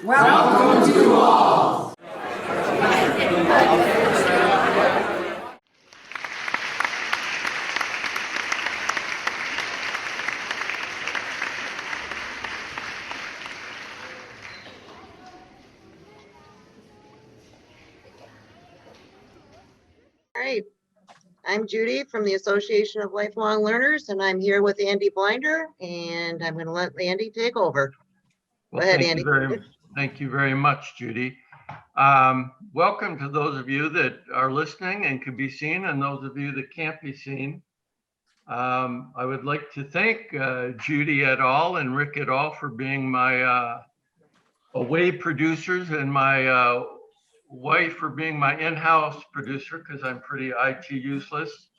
Welcome to all. All right, I'm Judy from the Association of Lifelong Learners, and I'm here with Andy Blinder, and I'm going to let Andy take over. Well, Go ahead, thank Andy. thank you very much, Judy. Welcome to those of you that are listening and can be seen, and those of you that can't be seen. I would like to thank Judy et al. And Rick et al. For being my away producers, and my wife for being my in-house producer, because I'm pretty IT useless.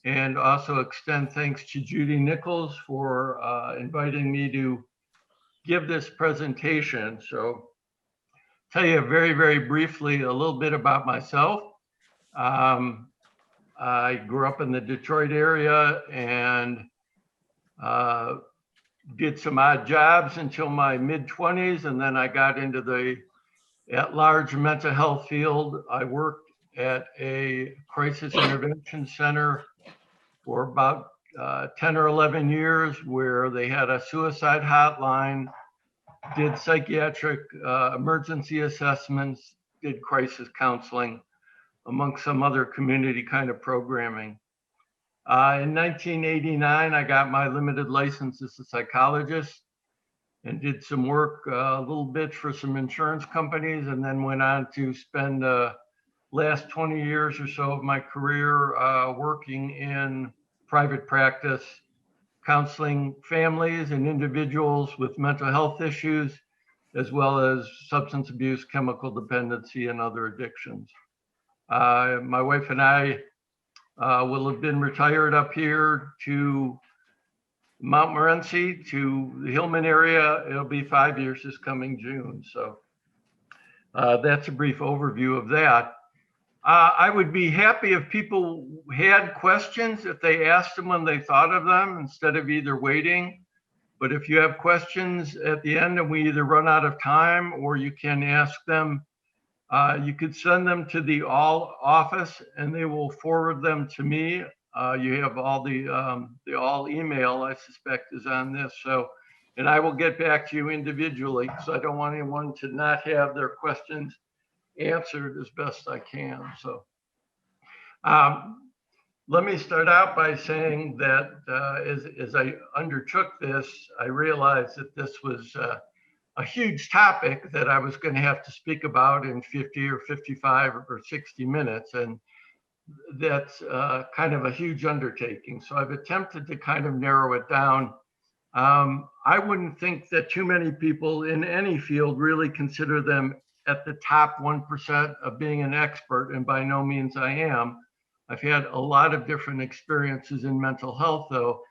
And also extend thanks to Judy Nichols for inviting me to give this presentation. So tell you very, very briefly a little bit about myself. I grew up in the Detroit area and did some odd jobs until my mid-20s, and then I got into the at-large mental health field. I worked at a crisis intervention center for about 10 or 11 years, where they had a suicide hotline, did psychiatric emergency assessments, did crisis counseling, among some other community kind of programming. In 1989, I got my limited license as a psychologist and did some work a little bit for some insurance companies, and then went on to spend the last 20 years or so of my career working in private practice, counseling families and individuals with mental health issues, as well as substance abuse, chemical dependency, and other addictions. My wife and I will have been retired up here to Mount Morenci, to the Hillman area. It'll be 5 years this coming June. So that's a brief overview of that. I would be happy if people had questions, if they asked them when they thought of them, instead of either waiting. But if you have questions at the end and we either run out of time, or you can ask them, you could send them to the all office and they will forward them to me. You have all the all email, I suspect, is on this. So, and I will get back to you individually, because I don't want anyone to not have their questions answered as best I can. So let me start out by saying that as I undertook this, I realized that this was a huge topic that I was going to have to speak about in 50 or 55 or 60 minutes. And that's kind of a huge undertaking. So I've attempted to kind of narrow it down. I wouldn't think that too many people in any field really consider them at the top 1% of being an expert, and by no means I am. I've had a lot of different experiences in mental health, though,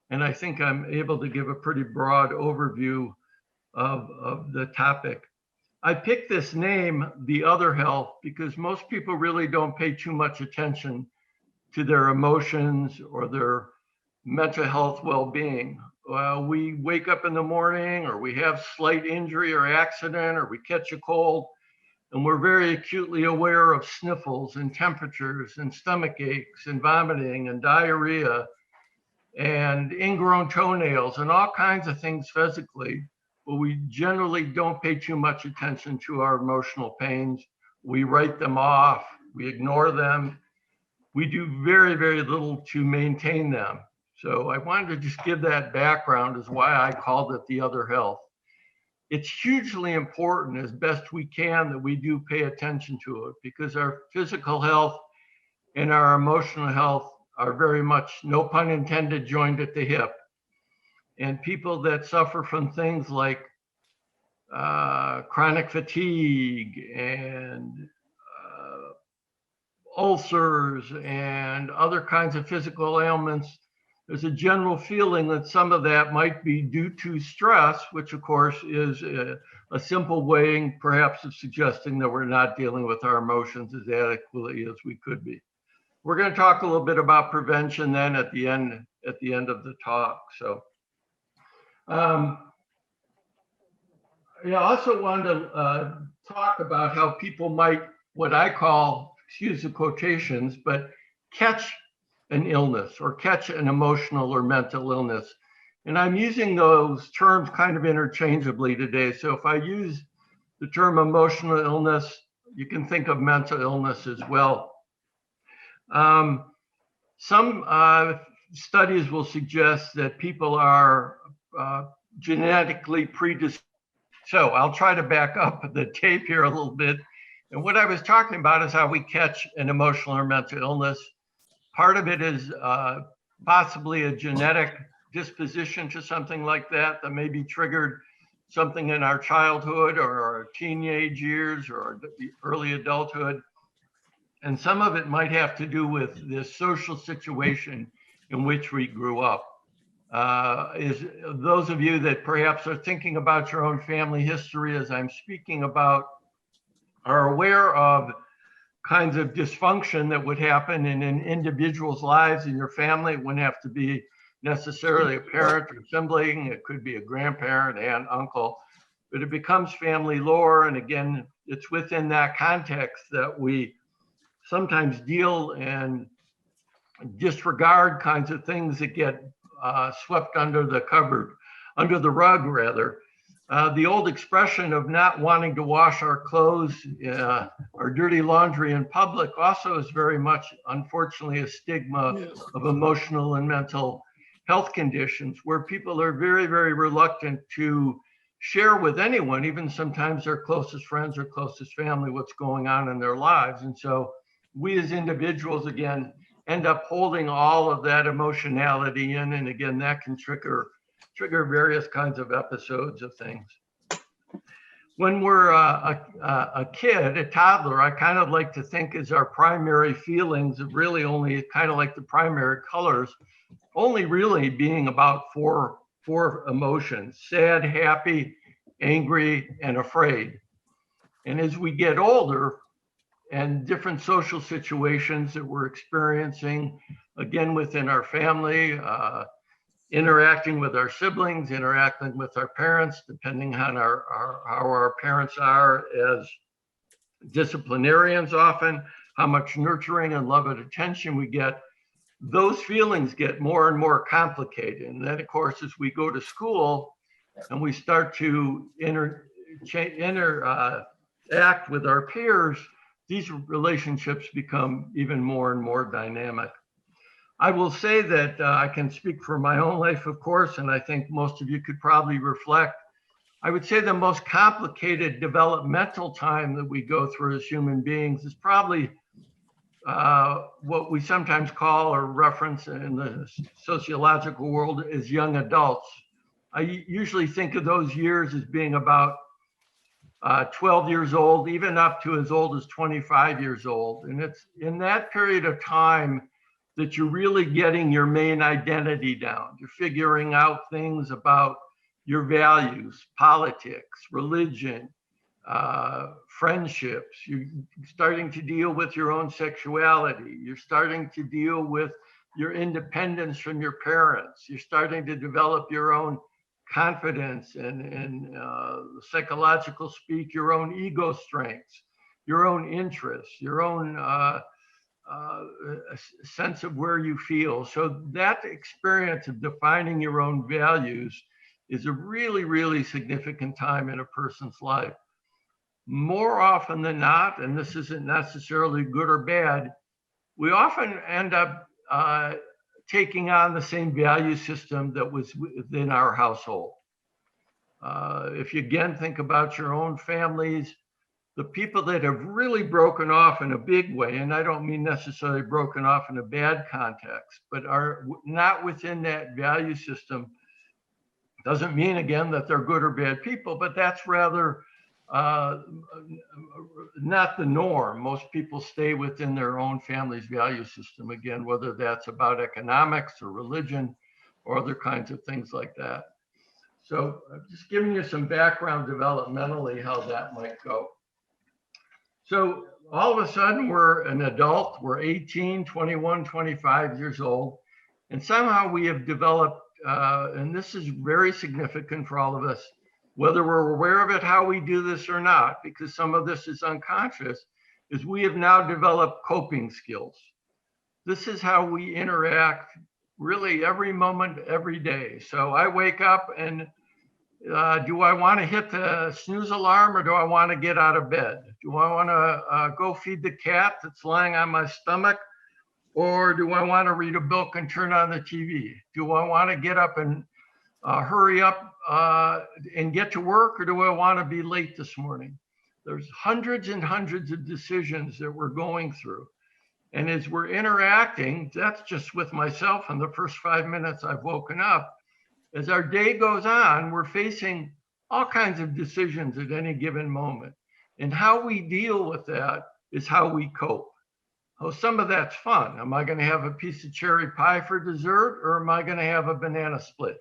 and I think I'm able to give a pretty broad overview of the topic. I picked this name, The Other Health, because most people really don't pay too much attention to their emotions or their mental health well-being. We wake up in the morning, or we have slight injury or accident, or we catch a cold, and we're very acutely aware of sniffles and temperatures and stomach aches and vomiting and diarrhea and ingrown toenails and all kinds of things physically. But we generally don't pay too much attention to our emotional pains. We write them off, we ignore them. We do very, very little to maintain them. So I wanted to just give that background as why I called it The Other Health. It's hugely important, as best we can, that we do pay attention to it, because our physical health and our emotional health are very much, no pun intended, joined at the hip. And people that suffer from things like chronic fatigue and ulcers and other kinds of physical ailments, there's a general feeling that some of that might be due to stress, which of course is a simple way perhaps of suggesting that we're not dealing with our emotions as adequately as we could be. We're going to talk a little bit about prevention then at the end of the talk. So I also wanted to talk about how people might, what I call, excuse the quotations, but catch an illness or catch an emotional or mental illness. And I'm using those terms kind of interchangeably today. So if I use the term emotional illness, you can think of mental illness as well. Some studies will suggest that people are genetically predisposed. So I'll try to back up the tape here a little bit. And what I was talking about is how we catch an emotional or mental illness. Part of it is possibly a genetic disposition to something like that may be triggered something in our childhood or our teenage years or early adulthood. And some of it might have to do with the social situation in which we grew up. Is those of you that perhaps are thinking about your own family history as I'm speaking about are aware of kinds of dysfunction that would happen in an individual's lives in your family. It wouldn't have to be necessarily a parent or sibling. It could be a grandparent, aunt, uncle, but it becomes family lore. And again, it's within that context that we sometimes deal and disregard kinds of things that get swept under the cupboard, under the rug rather. The old expression of not wanting to wash our clothes or dirty laundry in public also is very much, unfortunately, a stigma of emotional and mental health conditions where people are very, very reluctant to share with anyone, even sometimes their closest friends or closest family, what's going on in their lives. And so we as individuals, again, end up holding all of that emotionality in. And again, that can trigger various kinds of episodes of things. When we're a kid, a toddler, I kind of like to think as our primary feelings of really only kind of like the primary colors, only really being about four emotions: sad, happy, angry, and afraid. And as we get older and different social situations that we're experiencing, again, within our family, interacting with our siblings, interacting with our parents, depending on how our parents are as disciplinarians often, how much nurturing and love and attention we get, those feelings get more and more complicated. And then, of course, as we go to school and we start to interact with our peers, these relationships become even more and more dynamic. I will say that I can speak for my own life, of course, and I think most of you could probably reflect. I would say the most complicated developmental time that we go through as human beings is probably what we sometimes call or reference in the sociological world as young adults. I usually think of those years as being about 12 years old, even up to as old as 25 years old. And it's in that period of time that you're really getting your main identity down. You're figuring out things about your values, politics, religion, friendships. You're starting to deal with your own sexuality. You're starting to deal with your independence from your parents. You're starting to develop your own confidence and psychological speak, your own ego strengths, your own interests, your own sense of where you feel. So that experience of defining your own values is a really, really significant time in a person's life. More often than not, and this isn't necessarily good or bad, we often end up taking on the same value system that was within our household. If you again think about your own families, the people that have really broken off in a big way, and I don't mean necessarily broken off in a bad context, but are not within that value system, doesn't mean again that they're good or bad people, but that's rather not the norm. Most people stay within their own family's value system, again, whether that's about economics or religion or other kinds of things like that. So I'm just giving you some background developmentally how that might go. So all of a sudden we're an adult, we're 18, 21, 25 years old, and somehow we have developed, and this is very significant for all of us, whether we're aware of it, how we do this or not, because some of this is unconscious, is we have now developed coping skills. This is how we interact really every moment, every day. So I wake up and do I want to hit the snooze alarm, or do I want to get out of bed? Do I want to go feed the cat that's lying on my stomach? Or do I want to read a book and turn on the TV? Do I want to get up and hurry up and get to work, or do I want to be late this morning? There's hundreds and hundreds of decisions that we're going through. And as we're interacting, that's just with myself in the first 5 minutes I've woken up. As our day goes on, we're facing all kinds of decisions at any given moment. And how we deal with that is how we cope. Oh, some of that's fun. Am I going to have a piece of cherry pie for dessert, or am I going to have a banana split?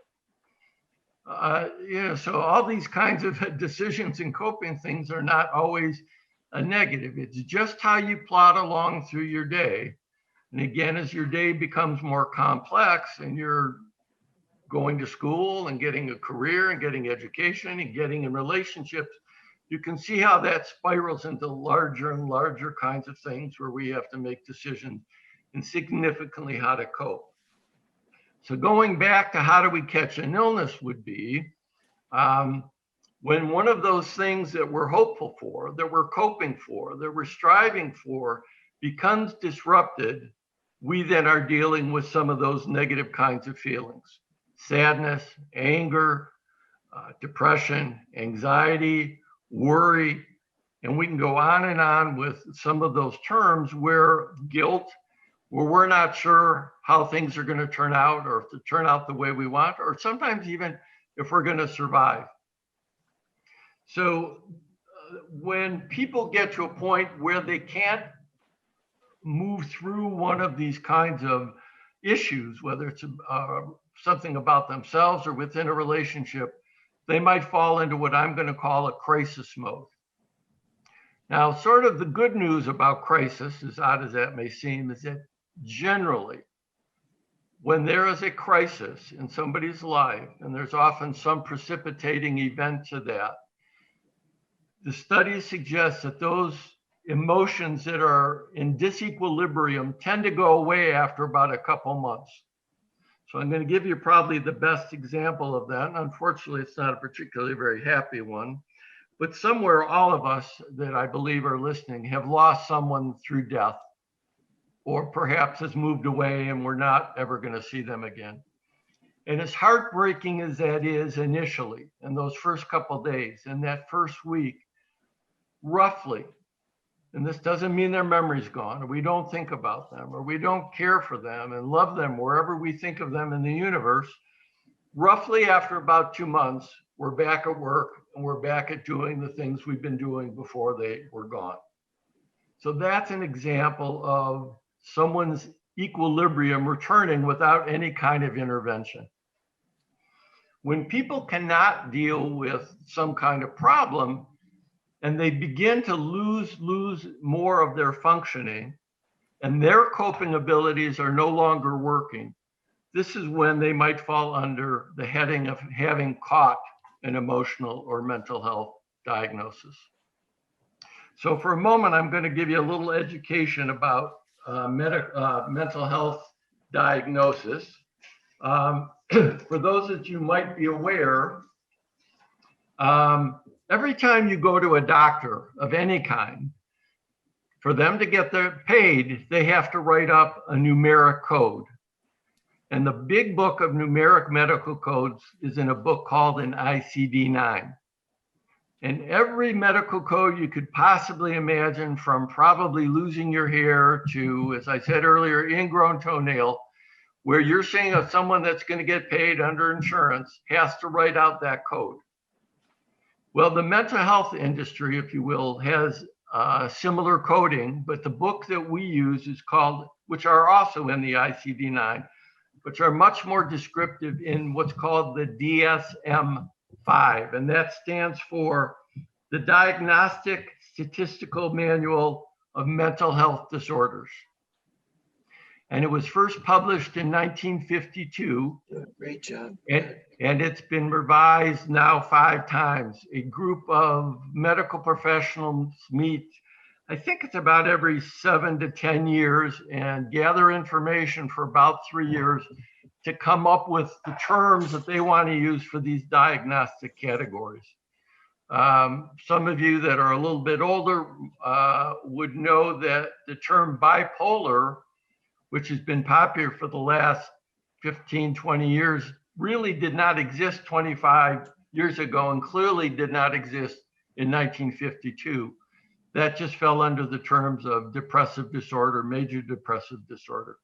So all these kinds of decisions and coping things are not always a negative. It's just how you plod along through your day. And again, as your day becomes more complex and you're going to school and getting a career and getting education and getting in relationships, you can see how that spirals into larger and larger kinds of things where we have to make decisions and significantly how to cope. So going back to how do we catch an illness would be when one of those things that we're hopeful for, that we're coping for, that we're striving for becomes disrupted, we then are dealing with some of those negative kinds of feelings. Sadness, anger, depression, anxiety, worry, and we can go on with some of those terms where guilt, where we're not sure how things are going to turn out, or if they turn out the way we want, or sometimes even if we're going to survive. So when people get to a point where they can't move through one of these kinds of issues, whether it's something about themselves or within a relationship, they might fall into what I'm going to call a crisis mode. Now, sort of the good news about crisis, as odd as that may seem, is that generally, when there is a crisis in somebody's life, and there's often some precipitating event to that, the studies suggest that those emotions that are in disequilibrium tend to go away after about a couple months. So I'm going to give you probably the best example of that. Unfortunately, it's not a particularly very happy one, but somewhere all of us that I believe are listening have lost someone through death, or perhaps has moved away and we're not ever going to see them again. And as heartbreaking as that is initially, in those first couple of days, in that first week, roughly, and this doesn't mean their memory's gone, or we don't think about them, or we don't care for them and love them wherever we think of them in the universe, roughly after about 2 months, we're back at work and we're back at doing the things we've been doing before they were gone. So that's an example of someone's equilibrium returning without any kind of intervention. When people cannot deal with some kind of problem, and they begin to lose more of their functioning, and their coping abilities are no longer working, this is when they might fall under the heading of having caught an emotional or mental health diagnosis. So for a moment, I'm going to give you a little education about mental health diagnosis. For those that you might be aware, every time you go to a doctor of any kind, for them to get paid, they have to write up a numeric code. And the big book of numeric medical codes is in a book called an ICD-9. And every medical code you could possibly imagine, from probably losing your hair to, as I said earlier, ingrown toenail, where you're saying of someone that's going to get paid under insurance, has to write out that code. Well, the mental health industry, if you will, has similar coding, but the book that we use is called, which are also in the ICD-9, which are much more descriptive in what's called the DSM-5, and that stands for the Diagnostic Statistical Manual of Mental Health Disorders. And it was first published in 1952. Great job. And it's been revised now 5 times. A group of medical professionals meet, I think it's about every 7 to 10 years, and gather information for about 3 years to come up with the terms that they want to use for these diagnostic categories. Some of you that are a little bit older would know that the term bipolar, which has been popular for the last 15, 20 years, really did not exist 25 years ago and clearly did not exist in 1952. That just fell under the terms of depressive disorder, major depressive disorder.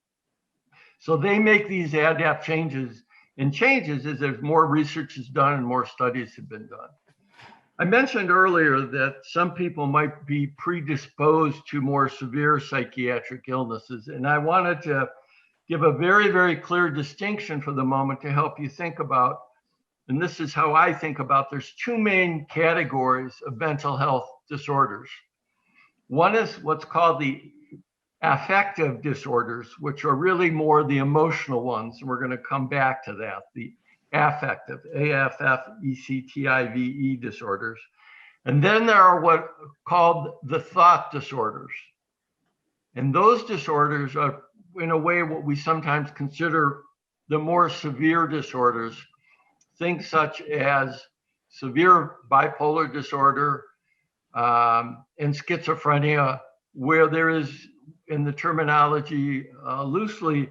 So they make these adapt changes as there's more research is done and more studies have been done. I mentioned earlier that some people might be predisposed to more severe psychiatric illnesses, and I wanted to give a very, very clear distinction for the moment to help you think about, and this is how I think about, there's 2 main categories of mental health disorders. One is what's called the affective disorders, which are really more the emotional ones, and we're going to come back to that, the affective, A-F-F-E-C-T-I-V-E disorders. And then there are what called the thought disorders. And those disorders are, in a way, what we sometimes consider the more severe disorders, things such as severe bipolar disorder and schizophrenia, where there is, in the terminology loosely,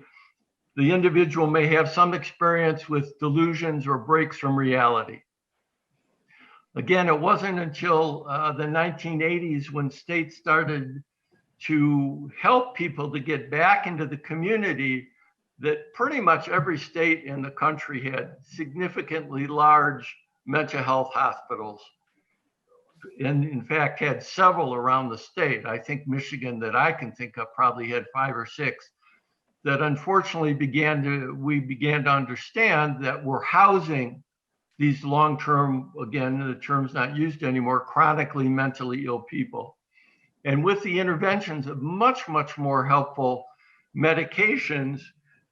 the individual may have some experience with delusions or breaks from reality. Again, it wasn't until the 1980s when states started to help people to get back into the community that pretty much every state in the country had significantly large mental health hospitals. And in fact, had several around the state. I think Michigan, that I can think of, probably had 5 or 6 that unfortunately we began to understand that we're housing these long-term, again, the term's not used anymore, chronically mentally ill people. And with the interventions of much, much more helpful medications,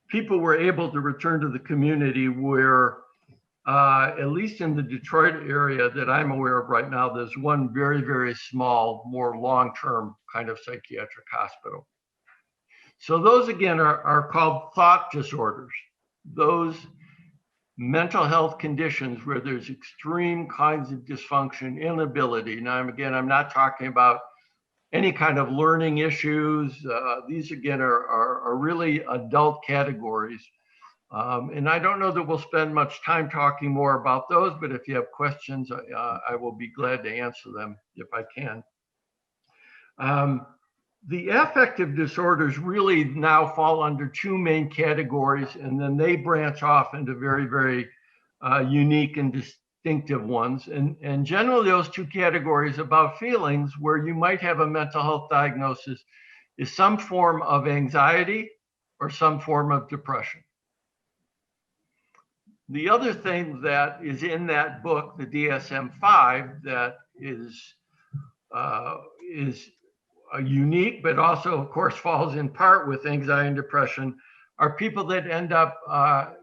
people were able to return to the community where, at least in the Detroit area that I'm aware of right now, there's one very, very small, more long-term kind of psychiatric hospital. So those, again, are called thought disorders. Those mental health conditions where there's extreme kinds of dysfunction, inability. Now, again, I'm not talking about any kind of learning issues. These, again, are really adult categories. And I don't know that we'll spend much time talking more about those, but if you have questions, I will be glad to answer them if I can. The affective disorders really now fall under 2 main categories, and then they branch off into very, very unique and distinctive ones. And generally those 2 categories about feelings where you might have a mental health diagnosis is some form of anxiety or some form of depression. The other thing that is in that book, the DSM-5, that is unique, but also, of course, falls in part with anxiety and depression, are people that end up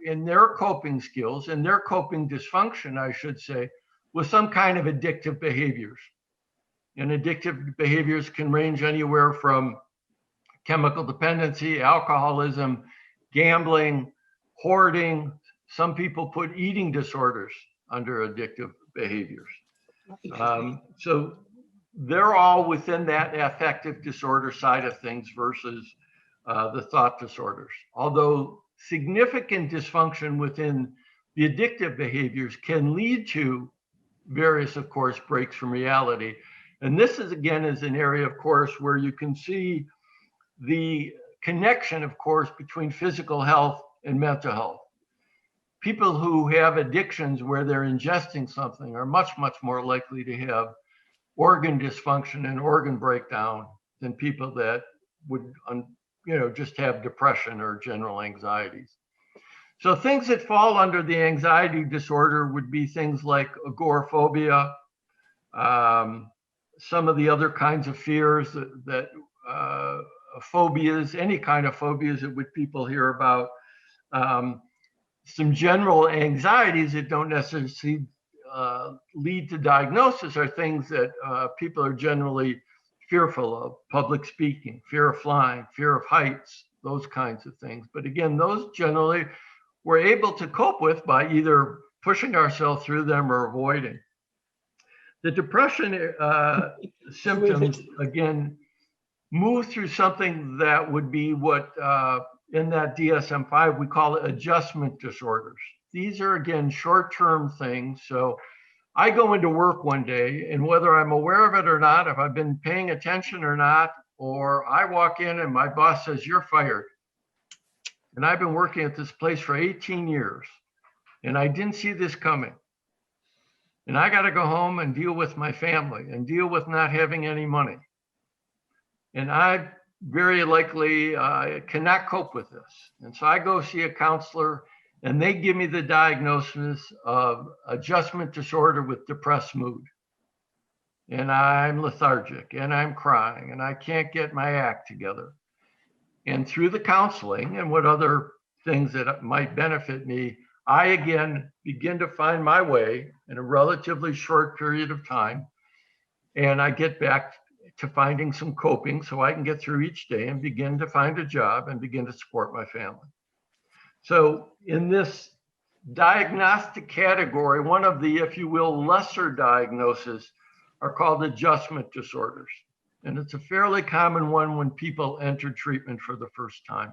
in their coping skills and their coping dysfunction, I should say, with some kind of addictive behaviors. And addictive behaviors can range anywhere from chemical dependency, alcoholism, gambling, hoarding. Some people put eating disorders under addictive behaviors. So they're all within that affective disorder side of things versus the thought disorders. Although significant dysfunction within the addictive behaviors can lead to various, of course, breaks from reality. And this is, again, is an area, of course, where you can see the connection, of course, between physical health and mental health. People who have addictions where they're ingesting something are much, much more likely to have organ dysfunction and organ breakdown than people that would, just have depression or general anxieties. So things that fall under the anxiety disorder would be things like agoraphobia, some of the other kinds of fears that phobias, any kind of phobias that would people hear about, some general anxieties that don't necessarily lead to diagnosis are things that people are generally fearful of: public speaking, fear of flying, fear of heights, those kinds of things. But again, those generally we're able to cope with by either pushing ourselves through them or avoiding. The depression symptoms, again, move through something that would be what in that DSM-5 we call it adjustment disorders. These are, again, short-term things. So I go into work one day, and whether I'm aware of it or not, if I've been paying attention or not, or I walk in and my boss says, "You're fired." And I've been working at this place for 18 years, and I didn't see this coming. And I got to go home and deal with my family and deal with not having any money. And I very likely cannot cope with this. And so I go see a counselor, and they give me the diagnosis of adjustment disorder with depressed mood. And I'm lethargic, and I'm crying, and I can't get my act together. And through the counseling and what other things that might benefit me, I again begin to find my way in a relatively short period of time. And I get back to finding some coping so I can get through each day and begin to find a job and begin to support my family. So in this diagnostic category, one of the, if you will, lesser diagnoses are called adjustment disorders. And it's a fairly common one when people enter treatment for the first time.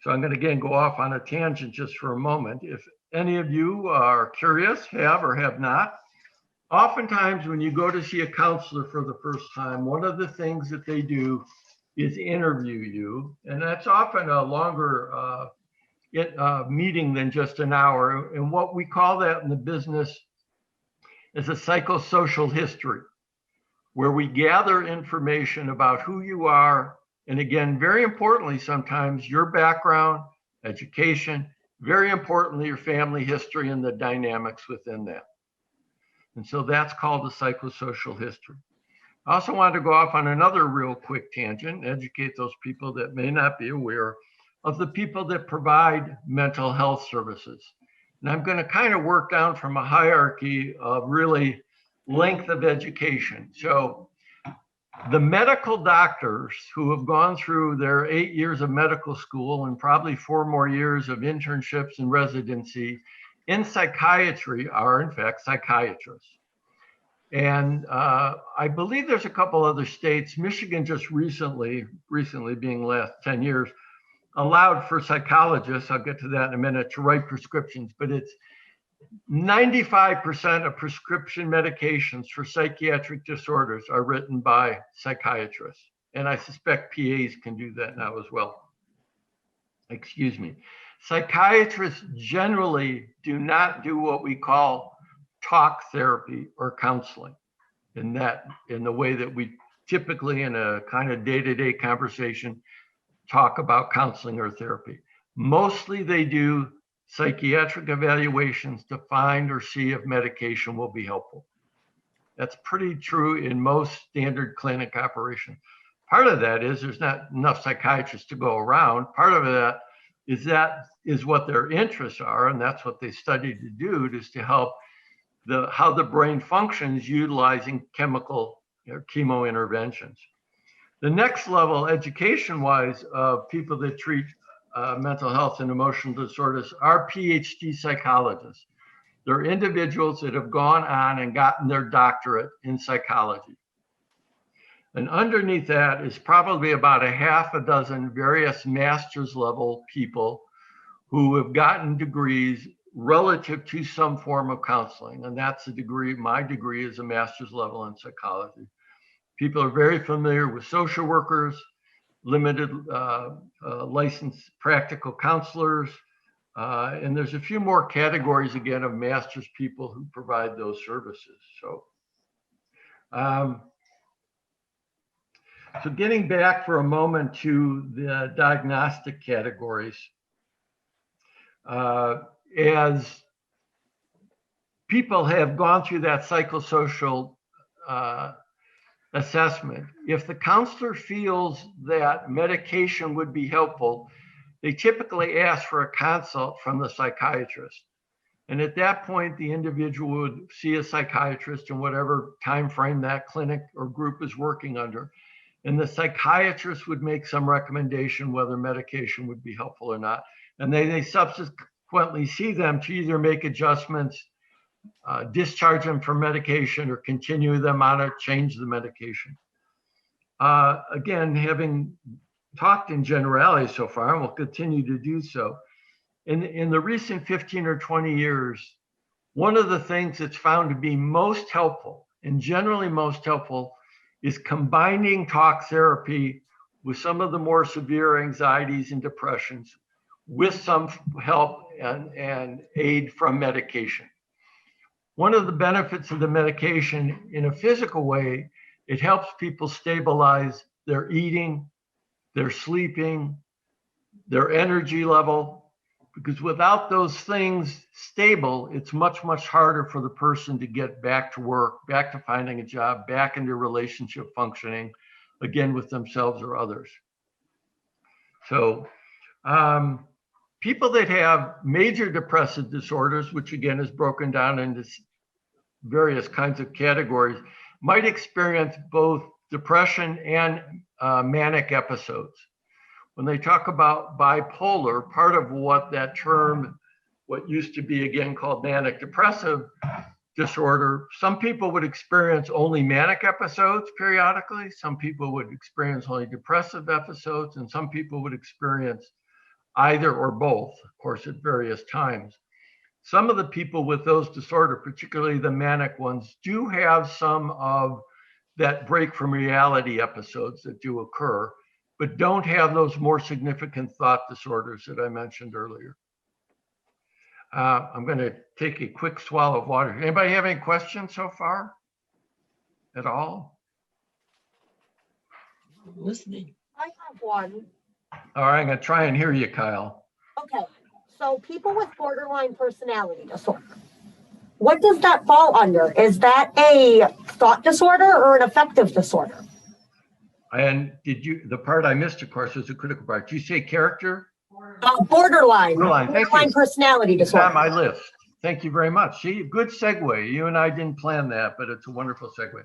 So I'm going to again go off on a tangent just for a moment. If any of you are curious, have or have not, oftentimes when you go to see a counselor for the first time, one of the things that they do is interview you. And that's often a longer meeting than just an hour. And what we call that in the business is a psychosocial history, where we gather information about who you are. And again, very importantly, sometimes your background, education, very importantly, your family history and the dynamics within that. And so that's called the psychosocial history. I also wanted to go off on another real quick tangent, educate those people that may not be aware of the people that provide mental health services. And I'm going to kind of work down from a hierarchy of really length of education. So the medical doctors who have gone through their 8 years of medical school and probably 4 more years of internships and residency in psychiatry are in fact psychiatrists. And I believe there's a couple other states, Michigan just recently being last 10 years, allowed for psychologists, I'll get to that in a minute, to write prescriptions, but it's 95% of prescription medications for psychiatric disorders are written by psychiatrists. And I suspect PAs can do that now as well. Excuse me. Psychiatrists generally do not do what we call talk therapy or counseling in the way that we typically in a kind of day-to-day conversation talk about counseling or therapy. Mostly they do psychiatric evaluations to find or see if medication will be helpful. That's pretty true in most standard clinic operations. Part of that is there's not enough psychiatrists to go around. Part of that is what their interests are, and that's what they study to do, is to help how the brain functions utilizing chemical or chemo interventions. The next level, education-wise, of people that treat mental health and emotional disorders are PhD psychologists. They're individuals that have gone on and gotten their doctorate in psychology. And underneath that is probably about a half a dozen various master's level people who have gotten degrees relative to some form of counseling. And that's a degree, my degree is a master's level in psychology. People are very familiar with social workers, limited licensed practical counselors, and there's a few more categories again of master's people who provide those services. So, so getting back for a moment to the diagnostic categories, as people have gone through that psychosocial assessment. If the counselor feels that medication would be helpful, they typically ask for a consult from the psychiatrist. And at that point, the individual would see a psychiatrist in whatever time frame that clinic or group is working under. And the psychiatrist would make some recommendation whether medication would be helpful or not. And they subsequently see them to either make adjustments, discharge them from medication, or continue them on or change the medication. Again, having talked in generalities so far, and will continue to do so, in the recent 15 or 20 years, one of the things that's found to be most helpful, and generally most helpful, is combining talk therapy with some of the more severe anxieties and depressions with some help and aid from medication. One of the benefits of the medication in a physical way, it helps people stabilize their eating, their sleeping, their energy level, because without those things stable, it's much, much harder for the person to get back to work, back to finding a job, back into relationship functioning, again, with themselves or others. So people that have major depressive disorders, which again is broken down into various kinds of categories, might experience both depression and manic episodes. When they talk about bipolar, part of what that term, what used to be again called manic depressive disorder, some people would experience only manic episodes periodically, some people would experience only depressive episodes, and some people would experience either or both, of course, at various times. Some of the people with those disorders, particularly the manic ones, do have some of that break from reality episodes that do occur, but don't have those more significant thought disorders that I mentioned earlier. I'm going to take a quick swallow of water. Anybody have any questions so far at all? Listening. I have one. All right, I'm going to try and hear you, Kyle. Okay, so people with borderline personality disorder, what does that fall under? Is that a thought disorder or an affective disorder? And the part I missed, of course, was the critical part. Did you say character? Borderline Thank you. personality It's disorder. on my list. Thank you very much. See, good segue. You and I didn't plan that, but it's a wonderful segue.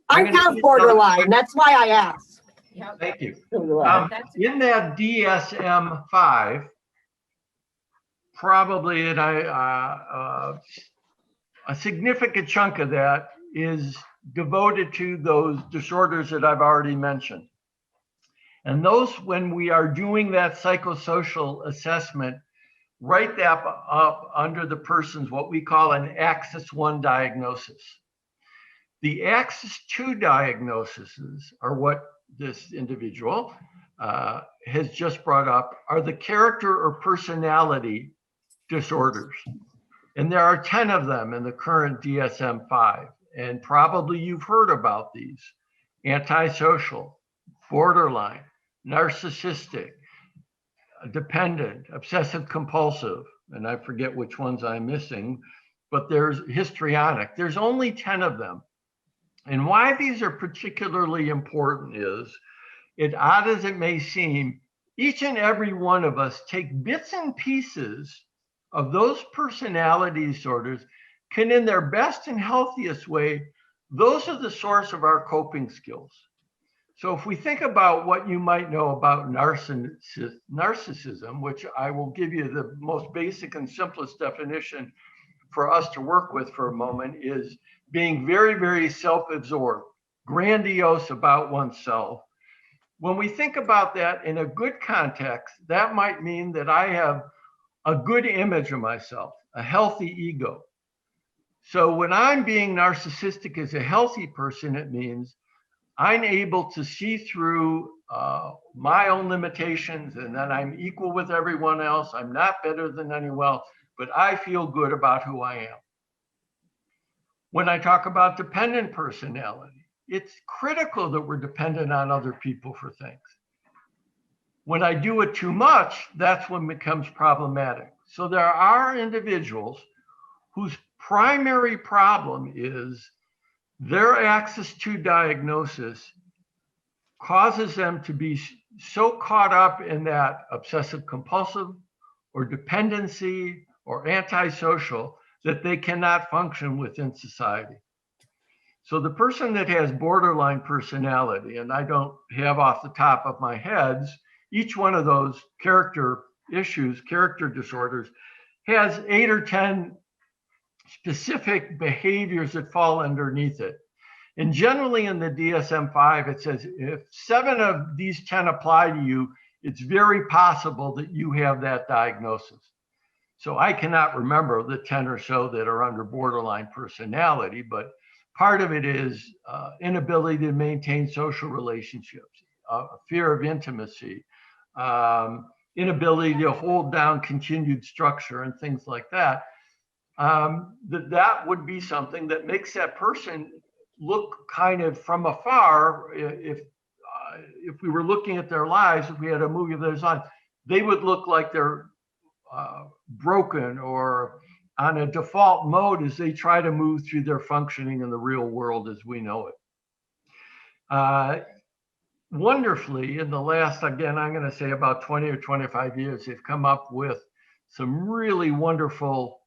I have borderline, that's why I asked. Thank you. In that DSM-5, probably a significant chunk of that is devoted to those disorders that I've already mentioned. And those, when we are doing that psychosocial assessment, write that up under the person's what we call an Axis 1 diagnosis. The Axis 2 diagnoses are what this individual has just brought up, are the character or personality disorders. And there are 10 of them in the current DSM-5. And probably you've heard about these: antisocial, borderline, narcissistic, dependent, obsessive compulsive, and I forget which ones I'm missing, but there's histrionic. There's only 10 of them. And why these are particularly important is, odd as it may seem, each and every one of us take bits and pieces of those personality disorders, can in their best and healthiest way, those are the source of our coping skills. So if we think about what you might know about narcissism, which I will give you the most basic and simplest definition for us to work with for a moment, is being very, very self-absorbed, grandiose about oneself. When we think about that in a good context, that might mean that I have a good image of myself, a healthy ego. So when I'm being narcissistic as a healthy person, it means I'm able to see through my own limitations, and that I'm equal with everyone else. I'm not better than anyone else, but I feel good about who I am. When I talk about dependent personality, it's critical that we're dependent on other people for things. When I do it too much, that's when it becomes problematic. So there are individuals whose primary problem is their access to diagnosis causes them to be so caught up in that obsessive compulsive or dependency or antisocial that they cannot function within society. So the person that has borderline personality, and I don't have off the top of my head, each one of those character issues, character disorders, has 8 or 10 specific behaviors that fall underneath it. And generally in the DSM-5, it says if 7 of these 10 apply to you, it's very possible that you have that diagnosis. So I cannot remember the 10 or so that are under borderline personality, but part of it is inability to maintain social relationships, fear of intimacy, inability to hold down continued structure and things like that. That would be something that makes that person look kind of from afar. If we were looking at their lives, if we had a movie of their lives, they would look like they're broken or on a default mode as they try to move through their functioning in the real world as we know it. Wonderfully, in the last, again, I'm going to say about 20 or 25 years, they've come up with some really wonderful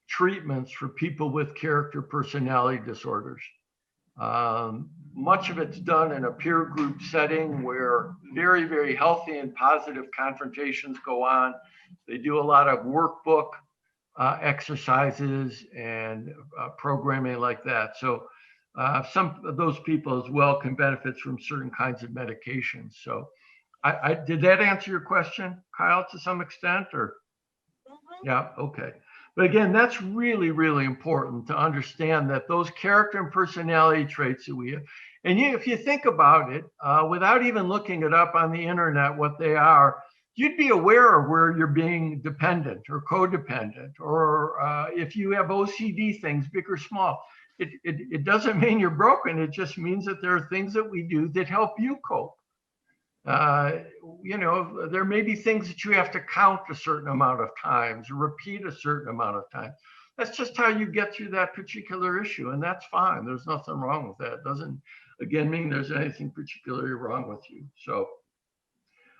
treatments for people with character personality disorders. Much of it's done in a peer group setting where very, very healthy and positive confrontations go on. They do a lot of workbook exercises and programming like that. So some of those people as well can benefit from certain kinds of medications. So did that answer your question, Kyle, to some extent, or? Yeah, okay. But again, that's really, really important to understand that those character and personality traits that we have, and if you think about it, without even looking it up on the internet, what they are, you'd be aware of where you're being dependent or codependent, or if you have OCD things, big or small. It doesn't mean you're broken. It just means that there are things that we do that help you cope. You know, there may be things that you have to count a certain amount of times, or repeat a certain amount of times. That's just how you get through that particular issue, and that's fine. There's nothing wrong with that. It doesn't, again, mean there's anything particularly wrong with you. So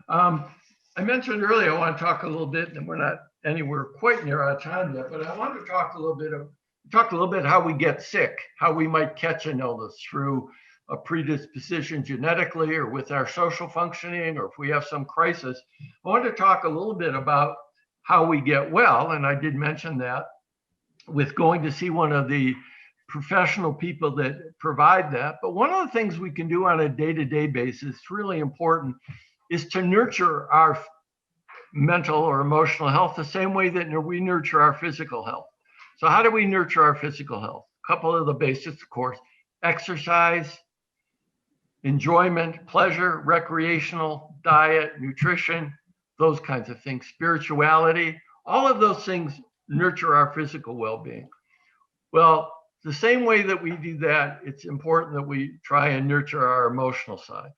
I mentioned earlier, I want to talk a little bit, and we're not anywhere quite near our time yet, but I want to talk a little bit how we get sick, how we might catch an illness through a predisposition genetically or with our social functioning, or if we have some crisis. I want to talk a little bit about how we get well, and I did mention that with going to see one of the professional people that provide that. But one of the things we can do on a day-to-day basis, really important, is to nurture our mental or emotional health the same way that we nurture our physical health. So how do we nurture our physical health? A couple of the basics, of course: exercise, enjoyment, pleasure, recreational, diet, nutrition, those kinds of things, spirituality. All of those things nurture our physical well-being. Well, the same way that we do that, it's important that we try and nurture our emotional side.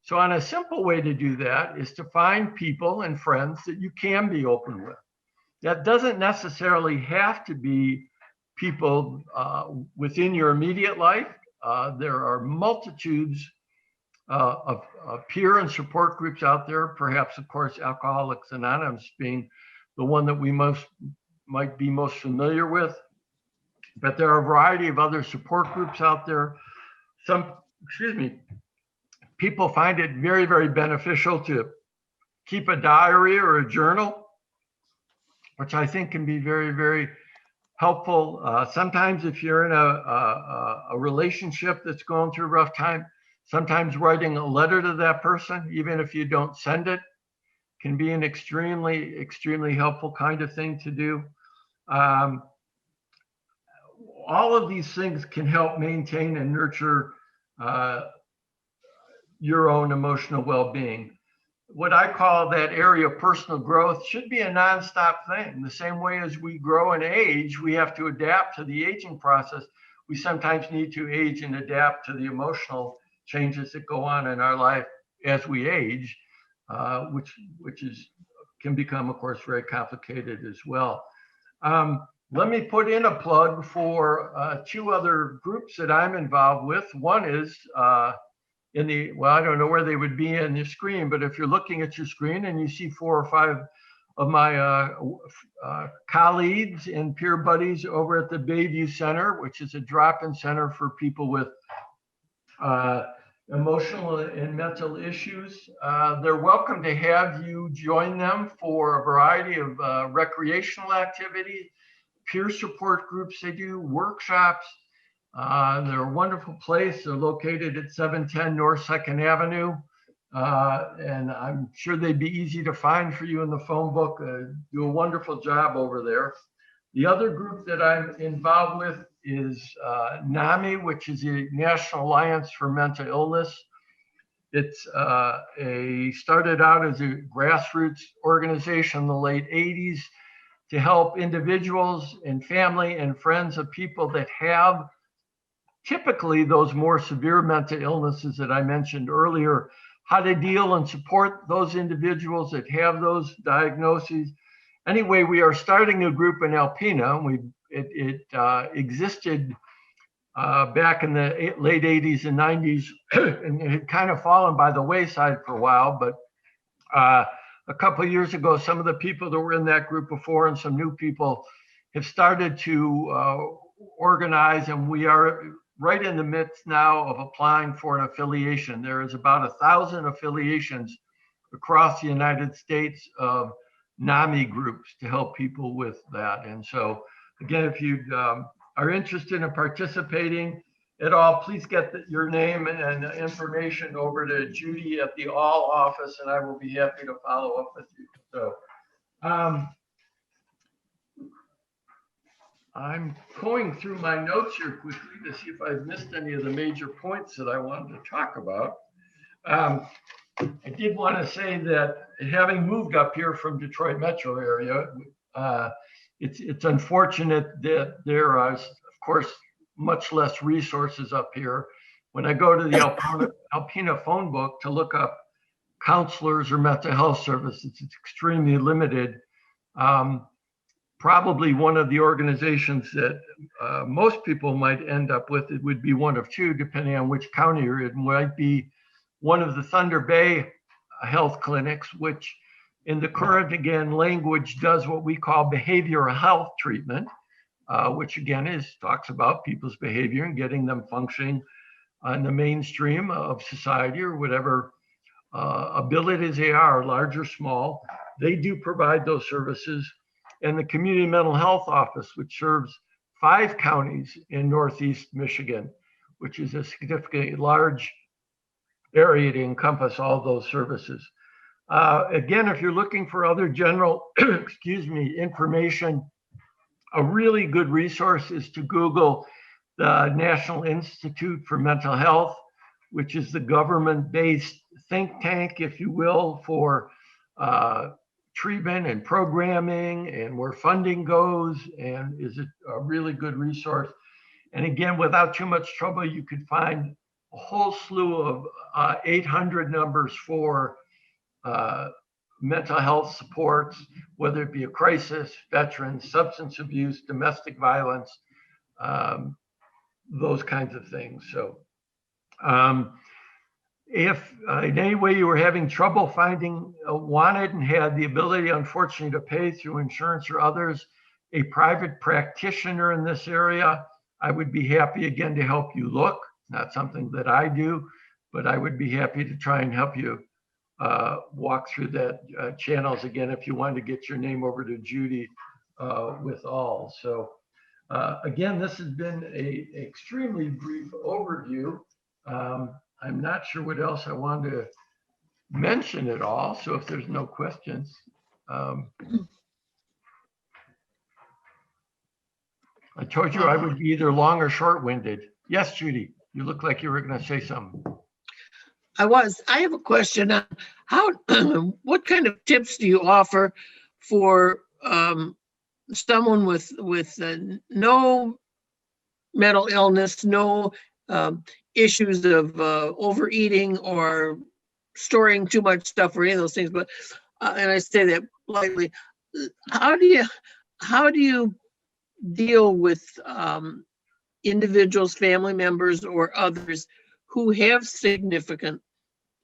So on a simple way to do that is to find people and friends that you can be open with. That doesn't necessarily have to be people within your immediate life. There are multitudes of peer and support groups out there, perhaps, of course, Alcoholics Anonymous being the one that we might be most familiar with. But there are a variety of other support groups out there. People find it very, very beneficial to keep a diary or a journal, which I think can be very, very helpful. Sometimes if you're in a relationship that's going through a rough time, sometimes writing a letter to that person, even if you don't send it, can be an extremely, extremely helpful kind of thing to do. All of these things can help maintain and nurture your own emotional well-being. What I call that area of personal growth should be a nonstop thing. The same way as we grow and age, we have to adapt to the aging process. We sometimes need to age and adapt to the emotional changes that go on in our life as we age, which can become, of course, very complicated as well. let me put in a plug for two other groups that I'm involved with. One is well, I don't know where they would be in your screen, but if you're looking at your screen and you see 4 or 5 of my colleagues and peer buddies over at the Bayview Center, which is a drop-in center for people with emotional and mental issues. They're welcome to have you join them for a variety of recreational activities, peer support groups. They do workshops. They're a wonderful place. They're located at 710 North 2nd Avenue. And I'm sure they'd be easy to find for you in the phone book. Do a wonderful job over there. The other group that I'm involved with is NAMI, which is the National Alliance for Mental Illness. It's started out as a grassroots organization in the late 80s to help individuals and family and friends of people that have typically those more severe mental illnesses that I mentioned earlier, how to deal and support those individuals that have those diagnoses. Anyway, we are starting a group in Alpena. It existed back in the late 80s and 90s, and it had kind of fallen by the wayside for a while. But a couple of years ago, some of the people that were in that group before and some new people have started to organize, and we are right in the midst now of applying for an affiliation. There is about 1,000 affiliations across the United States of NAMI groups to help people with that. And so, again, if you are interested in participating at all, please get your name and information over to Judy at the All office, and I will be happy to follow up with you. So I'm going through my notes here quickly to see if I've missed any of the major points that I wanted to talk about. I did want to say that having moved up here from Detroit metro area, it's unfortunate that there are, of course, much less resources up here. When I go to the Alpena phone book to look up counselors or mental health services, it's extremely limited. Probably one of the organizations that most people might end up with, it would be one of two, depending on which county you're in, might be one of the Thunder Bay health clinics, which in the current, again, language does what we call behavioral health treatment, which again talks about people's behavior and getting them functioning in the mainstream of society or whatever abilities they are, large or small. They do provide those services. And the Community Mental Health Office, which serves 5 counties in Northeast Michigan, which is a significantly large area to encompass all those services. Again, if you're looking for other general, information, a really good resource is to Google the National Institute for Mental Health, which is the government-based think tank, if you will, for treatment and programming and where funding goes, and is a really good resource. And again, without too much trouble, you could find a whole slew of 800 numbers for mental health supports, whether it be a crisis, veterans, substance abuse, domestic violence, those kinds of things. So if in any way you were having trouble finding, wanted and had the ability, unfortunately, to pay through insurance or others, a private practitioner in this area, I would be happy again to help you look. Not something that I do, but I would be happy to try and help you walk through that channels again if you wanted to get your name over to Judy with all. So again, this has been a extremely brief overview. I'm not sure what else I wanted to mention at all. So if there's no questions. I told you I would be either long or short-winded. Yes, Judy, you look like you were going to say something. I have a question on how, what kind of tips do you offer for someone with no mental illness, no issues of overeating or storing too much stuff or any of those things, but and I say that lightly, how do you deal with individuals, family members, or others who have significant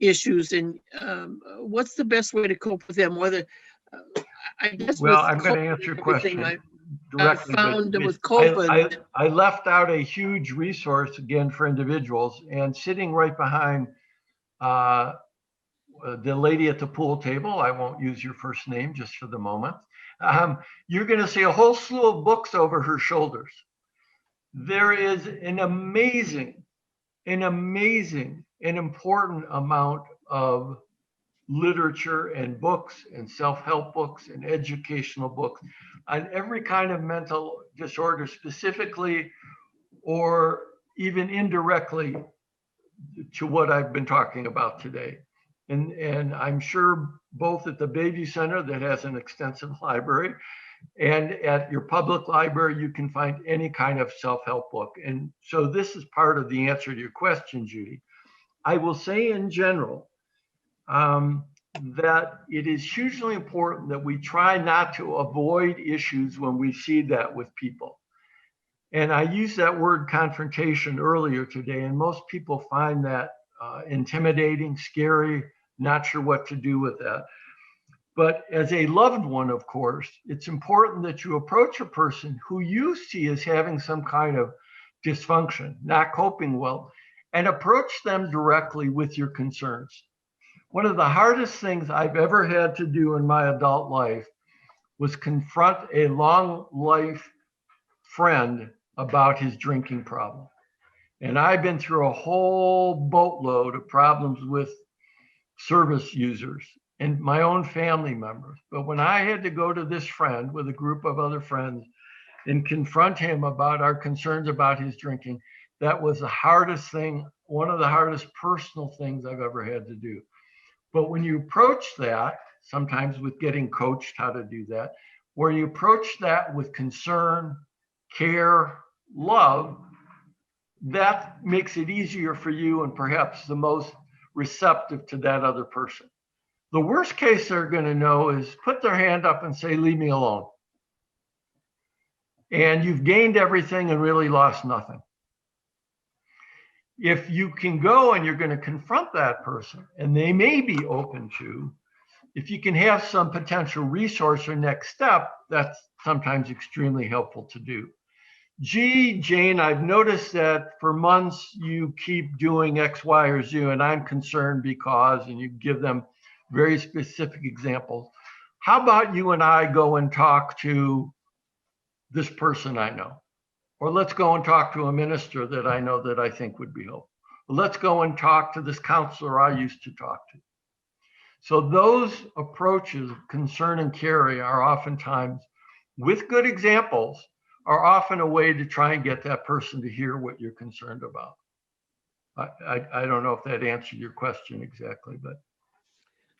issues, and what's the best way to cope with them? Whether I guess Well, with I'm going to COVID answer your and everything, question I directly, but found with I COVID, left out a huge resource again for individuals, and sitting right behind the lady at the pool table, I won't use your first name just for the moment, you're going to see a whole slew of books over her shoulders. There is an amazing and important amount of literature and books and self-help books and educational books on every kind of mental disorder, specifically or even indirectly to what I've been talking about today. And I'm sure both at the Baby Center that has an extensive library and at your public library, you can find any kind of self-help book. And so this is part of the answer to your question, Judy. I will say in general that it is hugely important that we try not to avoid issues when we see that with people. And I used that word confrontation earlier today, and most people find that intimidating, scary, not sure what to do with that. But as a loved one, of course, it's important that you approach a person who you see as having some kind of dysfunction, not coping well, and approach them directly with your concerns. One of the hardest things I've ever had to do in my adult life was confront a long life friend about his drinking problem. And I've been through a whole boatload of problems with service users and my own family members. But when I had to go to this friend with a group of other friends and confront him about our concerns about his drinking, that was the hardest thing, one of the hardest personal things I've ever had to do. But when you approach that, sometimes with getting coached how to do that, where you approach that with concern, care, love, that makes it easier for you and perhaps the most receptive to that other person. The worst case they're going to know is put their hand up and say, leave me alone. And you've gained everything and really lost nothing. If you can go and you're going to confront that person, and they may be open to, if you can have some potential resource or next step, that's sometimes extremely helpful to do. Gee, Jane, I've noticed that for months you keep doing X, Y, or Z, and I'm concerned because, and you give them very specific examples. How about you and I go and talk to this person I know? Or let's go and talk to a minister that I know that I think would be helpful. Let's go and talk to this counselor I used to talk to. So those approaches of concern and care are oftentimes, with good examples, are often a way to try and get that person to hear what you're concerned about. I don't know if that answered your question exactly, but.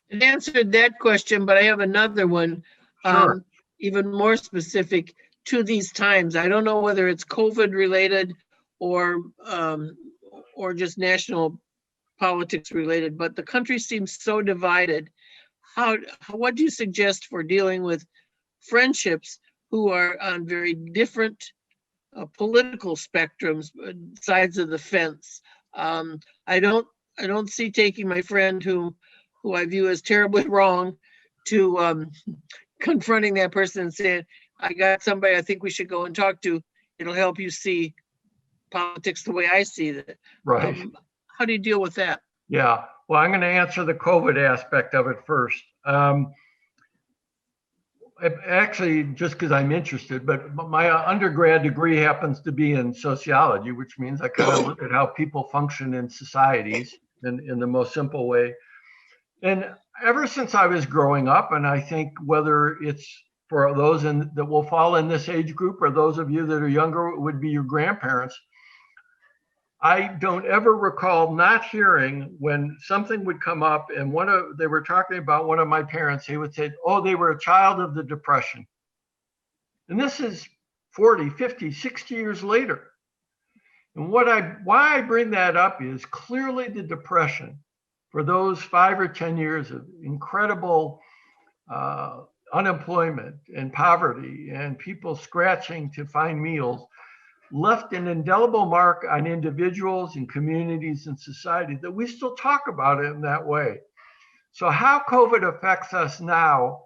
it answered that question, but I have another one, Sure. even more specific to these times. I don't know whether it's COVID related or just national politics related, but the country seems so divided. What do you suggest for dealing with friendships who are on very different political spectrums, sides of the fence? I don't see taking my friend who I view as terribly wrong to confronting that person and saying, I got somebody I think we should go and talk to. It'll help you see politics the way I see it. Right. How do you deal with that? Yeah. Well, I'm going to answer the COVID aspect of it first. Actually, just because I'm interested, but my undergrad degree happens to be in sociology, which means I kind of look at how people function in societies in the most simple way. And ever since I was growing up, and I think whether it's for those that will fall in this age group or those of you that are younger, it would be your grandparents, I don't ever recall not hearing when something would come up and they were talking about one of my parents, they would say, oh, they were a child of the Depression. And this is 40, 50, 60 years later. And why I bring that up is clearly the Depression, for those 5 or 10 years of incredible unemployment and poverty and people scratching to find meals left an indelible mark on individuals and communities and society that we still talk about it in that way. So how COVID affects us now,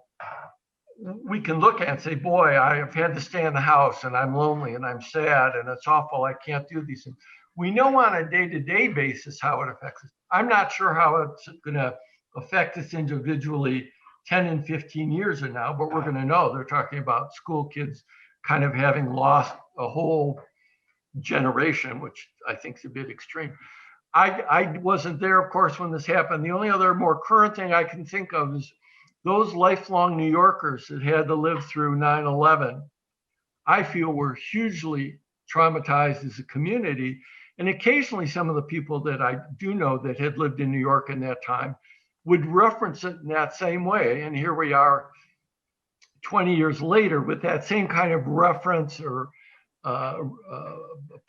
we can look at and say, boy, I have had to stay in the house and I'm lonely and I'm sad and it's awful. I can't do these things. We know on a day-to-day basis how it affects us. I'm not sure how it's going to affect us individually 10 and 15 years from now, but we're going to know. They're talking about school kids kind of having lost a whole generation, which I think is a bit extreme. I wasn't there, of course, when this happened. The only other more current thing I can think of is those lifelong New Yorkers that had to live through 9/11, I feel were hugely traumatized as a community. And occasionally some of the people that I do know that had lived in New York in that time would reference it in that same way. And here we are 20 years later with that same kind of reference or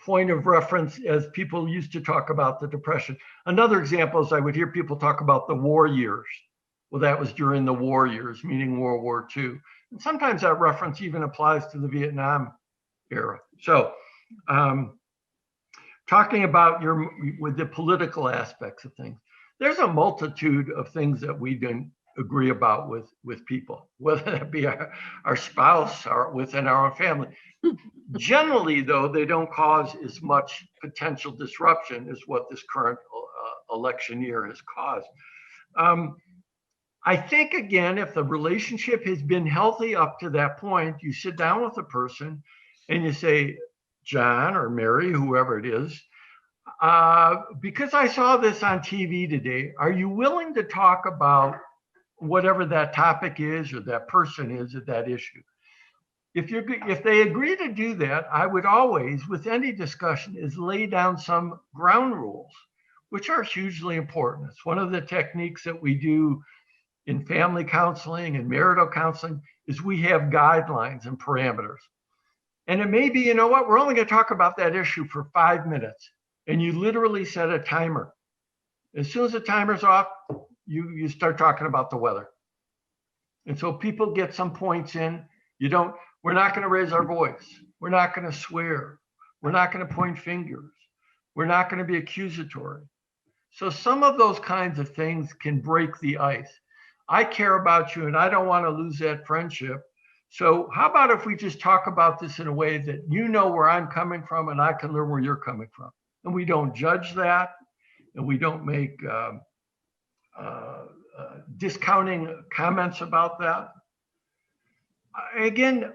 point of reference as people used to talk about the Depression. Another example is I would hear people talk about the war years. Well, that was during the war years, meaning World War II. And sometimes that reference even applies to the Vietnam era. So talking about with the political aspects of things, there's a multitude of things that we didn't agree about with people, whether that be our spouse or within our own family. Generally, though, they don't cause as much potential disruption as what this current election year has caused. I think, again, if the relationship has been healthy up to that point, you sit down with a person and you say, John or Mary, whoever it is, because I saw this on TV today, are you willing to talk about whatever that topic is or that person is at that issue? If they agree to do that, I would always, with any discussion, is lay down some ground rules, which are hugely important. It's one of the techniques that we do in family counseling and marital counseling is we have guidelines and parameters. And it may be, you know what, we're only going to talk about that issue for 5 minutes. And you literally set a timer. As soon as the timer's off, you start talking about the weather. And so people get some points in. We're not going to raise our voice. We're not going to swear. We're not going to point fingers. We're not going to be accusatory. So some of those kinds of things can break the ice. I care about you and I don't want to lose that friendship. So how about if we just talk about this in a way that you know where I'm coming from and I can learn where you're coming from. And we don't judge that and we don't make discounting comments about that. Again,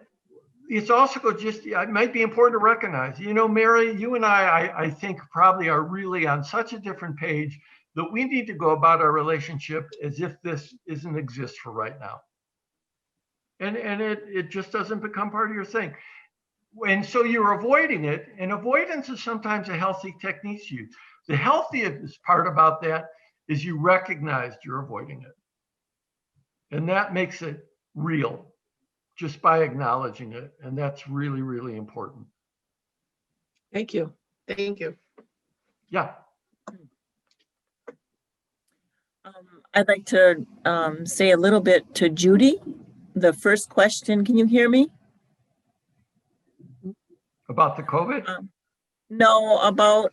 it's also it might be important to recognize, Mary, you and I think probably are really on such a different page that we need to go about our relationship as if this doesn't exist for right now. And it just doesn't become part of your thing. And so you're avoiding it, and avoidance is sometimes a healthy technique to use. The healthiest part about that is you recognized you're avoiding it. And that makes it real just by acknowledging it. And that's really, really important. Thank you. Thank you. Yeah. I'd like to say a little bit to Judy. The first question, can you hear me? About the COVID? No, about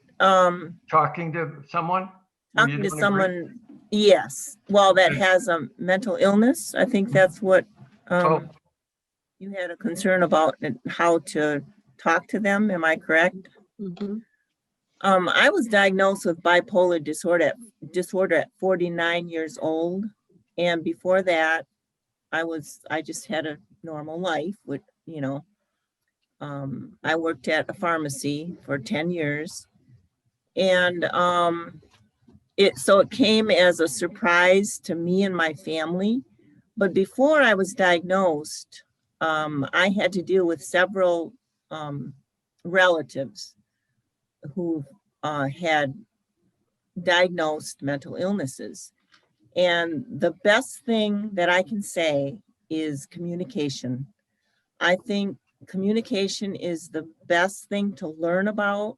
talking to someone? Talking to someone, yes. Well, that has a mental illness. I think that's what you had a concern about, and how to talk to them. Am I correct? Mm-hmm. I was diagnosed with bipolar disorder at 49 years old. And before that, I just had a normal life with, I worked at a pharmacy for 10 years. And it came as a surprise to me and my family. But before I was diagnosed, I had to deal with several relatives who had diagnosed mental illnesses. And the best thing that I can say is communication. I think communication is the best thing to learn about,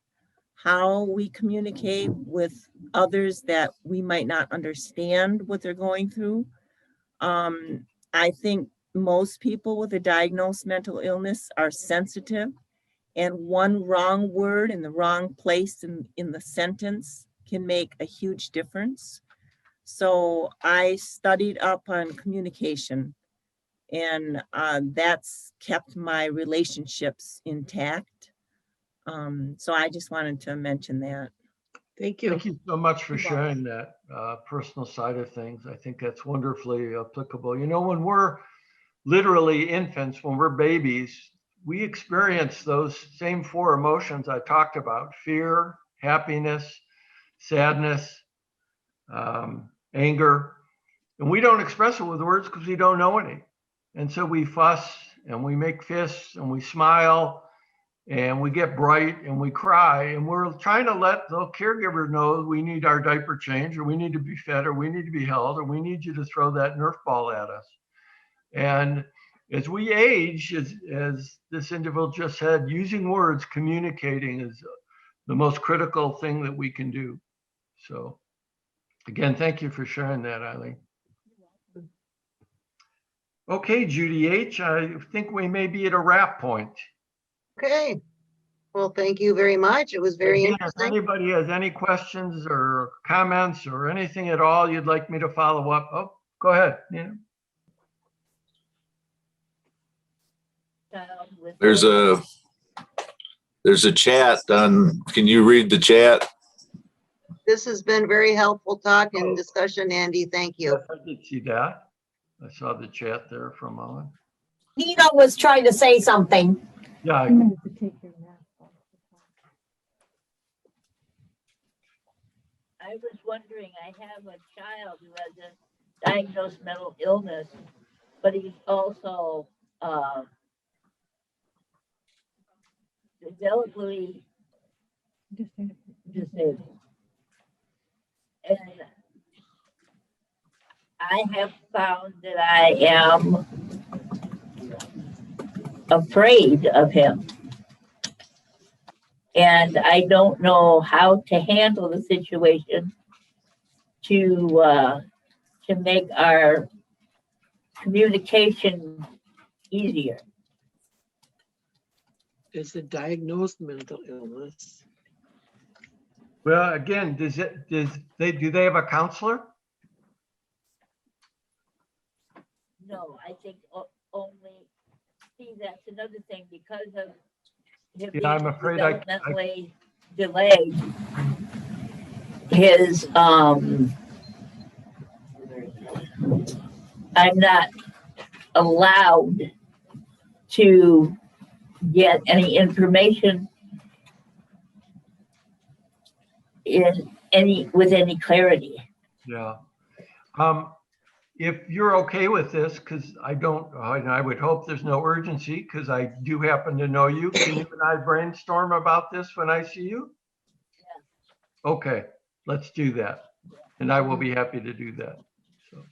how we communicate with others that we might not understand what they're going through. I think most people with a diagnosed mental illness are sensitive, and one wrong word in the wrong place in the sentence can make a huge difference. So I studied up on communication, and that's kept my relationships intact. So I just wanted to mention that. Thank you. Thank you so much for sharing that personal side of things. I think that's wonderfully applicable. You know, when we're literally infants, when we're babies, we experience those same 4 emotions I talked about: fear, happiness, sadness, anger. And we don't express it with words because we don't know any. And so we fuss and we make fists and we smile and we get bright and we cry, and we're trying to let the caregiver know we need our diaper change, or we need to be fed, or we need to be held, or we need you to throw that Nerf ball at us. And as we age, as this individual just said, using words, communicating is the most critical thing that we can do. So again, thank you for sharing that, Eileen. Okay, Judy H., I think we may be at a wrap point. Okay. Well, thank you very much. It was very Again, if interesting. anybody has any questions or comments or anything at all you'd like me to follow up, oh, go ahead. Yeah. There's a chat on, can you read the chat? This has been very helpful talk and discussion, Andy. Thank you. I did see that. I saw the chat there for a moment. Nina was trying to say something. Yeah, I was wondering, I have a child who has a diagnosed mental illness, but he's also developmentally disabled. And I have found that I am afraid of him. And I don't know how to handle the situation to make our communication easier. It's a diagnosed mental illness. well, again, do they have a counselor? No, I think only, see, that's another thing, because of him Yeah, I'm being afraid developmentally delayed. His, I'm not allowed to get any information with any clarity. Yeah. If you're okay with this, because I would hope there's no urgency, because I do happen to know you. Can you and I brainstorm about this when I see you? Yeah. Okay, let's do that. And I will be happy to do that. So.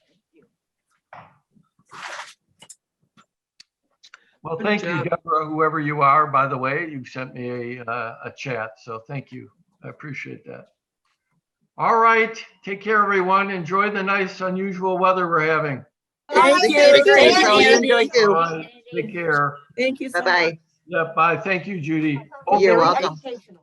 Well, Good thank you, job. Deborah, whoever you are, by the way. You sent me a chat, so thank you. I appreciate that. All right, take care, everyone. Enjoy the nice, unusual weather we're having. Thank Thank you. you. Thank So you, you Andy. enjoy too. All right, take care. Thank you so much. Bye-bye. Yeah, bye. Thank you, Judy. You're Okay, welcome. Educational.